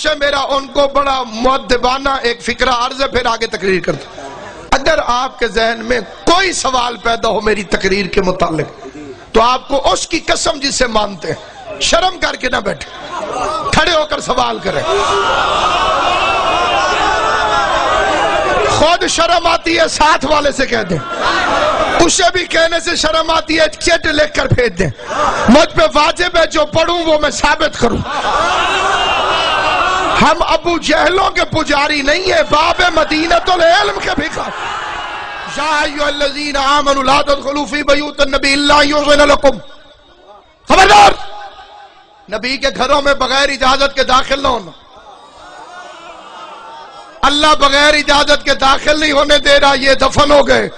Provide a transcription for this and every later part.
گزارش ہے میرا ان کو بڑا مؤدبانہ ایک فکرہ عرض ہے، پھر آگے تقریر کرتا ہوں۔ اگر آپ کے ذہن میں کوئی سوال پیدا ہو میری تقریر کے متعلق تو آپ کو اس کی قسم جسے مانتے ہیں شرم کر کے نہ بیٹھے، کھڑے ہو کر سوال کریں۔ خود شرم آتی ہے ساتھ والے سے کہہ دیں، اسے بھی کہنے سے شرم آتی ہے چٹ لکھ کر بھیج دیں، مجھ پہ واجب ہے جو پڑھوں وہ میں ثابت کروں۔ ہم ابو جہلوں کے پجاری نہیں ہیں، باب مدینۃ العلم کے بھکاری۔ یا ایھا الذین آمنوا لا تدخلوا فی بیوت النبی الا ان یؤذن لکم، خبردار نبی کے گھروں میں بغیر اجازت کے داخل نہ ہونا۔ اللہ بغیر اجازت کے داخل نہیں ہونے دے رہا، یہ دفن ہو گئے۔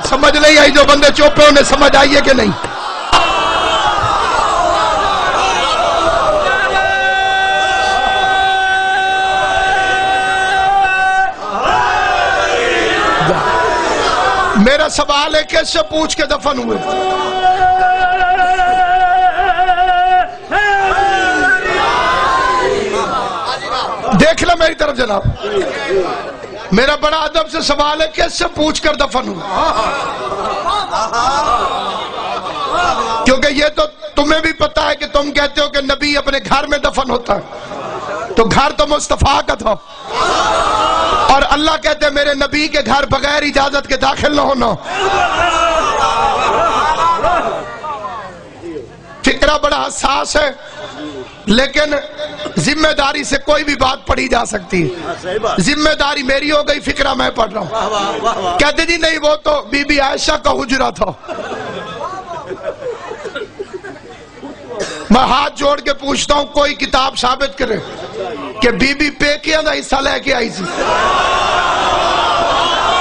سمجھ نہیں آئی؟ جو بندے چوپے انہیں سمجھ آئیے کہ نہیں؟ میرا سوال ہے کس سے پوچھ کے دفن ہوئے؟ دیکھ لو میری طرف جناب، میرا بڑا ادب سے سوال ہے کس سے پوچھ کر دفن ہوئے؟ کیونکہ یہ تو تمہیں بھی پتا ہے کہ تم کہتے ہو کہ نبی اپنے گھر میں دفن ہوتا ہے، تو گھر تو مصطفیٰ کا تھا، اور اللہ کہتے ہیں میرے نبی کے گھر بغیر اجازت کے داخل نہ ہونا۔ فکرہ بڑا حساس ہے، لیکن ذمہ داری سے کوئی بھی بات پڑھی جا سکتی ہے۔ ذمہ داری میری ہو گئی، فکرہ میں پڑھ رہا ہوں۔ کہتے جی نہیں وہ تو بی بی عائشہ کا حجرہ تھا۔ میں ہاتھ جوڑ کے پوچھتا ہوں کوئی کتاب ثابت کرے کہ بی بی پیکیاں دا حصہ لے کے آئی سی؟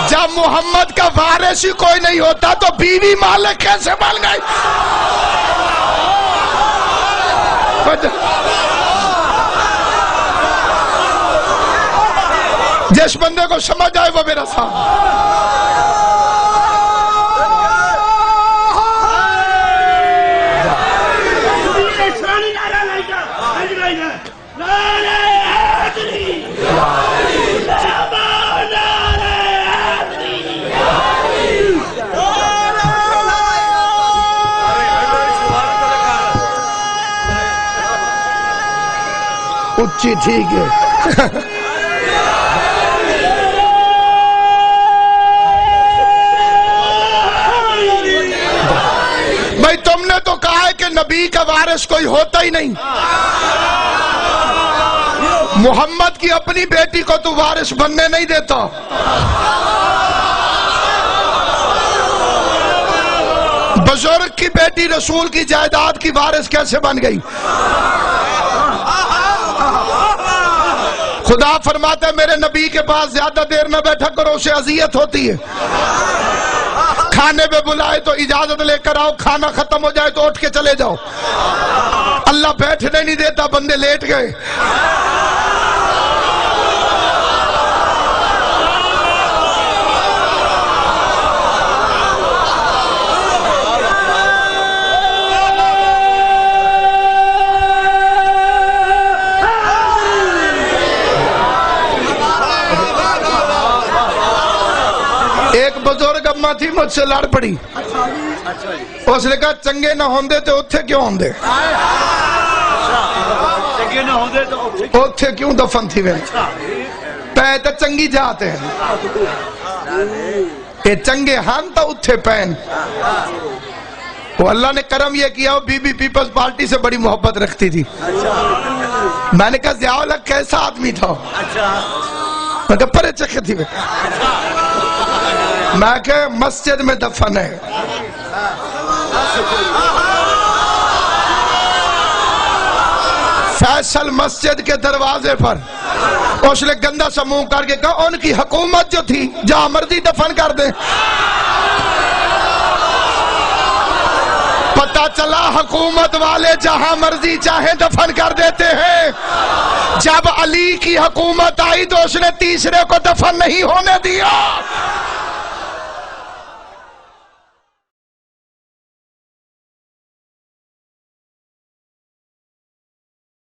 جب محمد کا وارث ہی کوئی نہیں ہوتا تو بیوی مالک کیسے بن گئی؟ جس بندے کو سمجھ آئے وہ میرا ساتھ۔ اچھی ٹھیک ہے۔ بھائی تم نے تو کہا ہے کہ نبی کا وارث کوئی ہوتا ہی نہیں، محمد کی اپنی بیٹی کو تو وارث بننے نہیں دیتا۔ بزرگ کی بیٹی رسول کی جائیداد کی وارث کیسے بن گئی؟ خدا فرماتا ہے میرے نبی کے پاس زیادہ دیر نہ بیٹھا کرو، اسے اذیت ہوتی ہے۔ کھانے پہ بلائے تو اجازت لے کر آؤ، کھانا ختم ہو جائے تو اٹھ کے چلے جاؤ۔ اللہ بیٹھنے نہیں دیتا، بندے لیٹ گئے۔ ایک بزرگ اماں تھی مجھ سے لڑ پڑی، اس نے کہا چنگے نہ ہوندے تو اتھے کیوں ہوندے؟ اتھے کیوں دفن تھی وے؟ پہ تو چنگی جاتے ہیں، یہ چنگے ہن تو اتھے پین۔ وہ اللہ نے کرم یہ کیا، وہ بی بی پیپلز پارٹی سے بڑی محبت رکھتی تھی۔ میں نے کہا ضیاء الحق کیسا آدمی تھا؟ میں کہا پرے چکے تھی وے۔ میں کہ مسجد میں دفن ہے۔ فیصل مسجد کے دروازے پر اس نے گندا سا منہ کر کے کہا ان کی حکومت جو تھی جہاں مرضی دفن کر دیں۔ پتہ چلا حکومت والے جہاں مرضی چاہے دفن کر دیتے ہیں۔ جب علی کی حکومت آئی تو اس نے تیسرے کو دفن نہیں ہونے دیا۔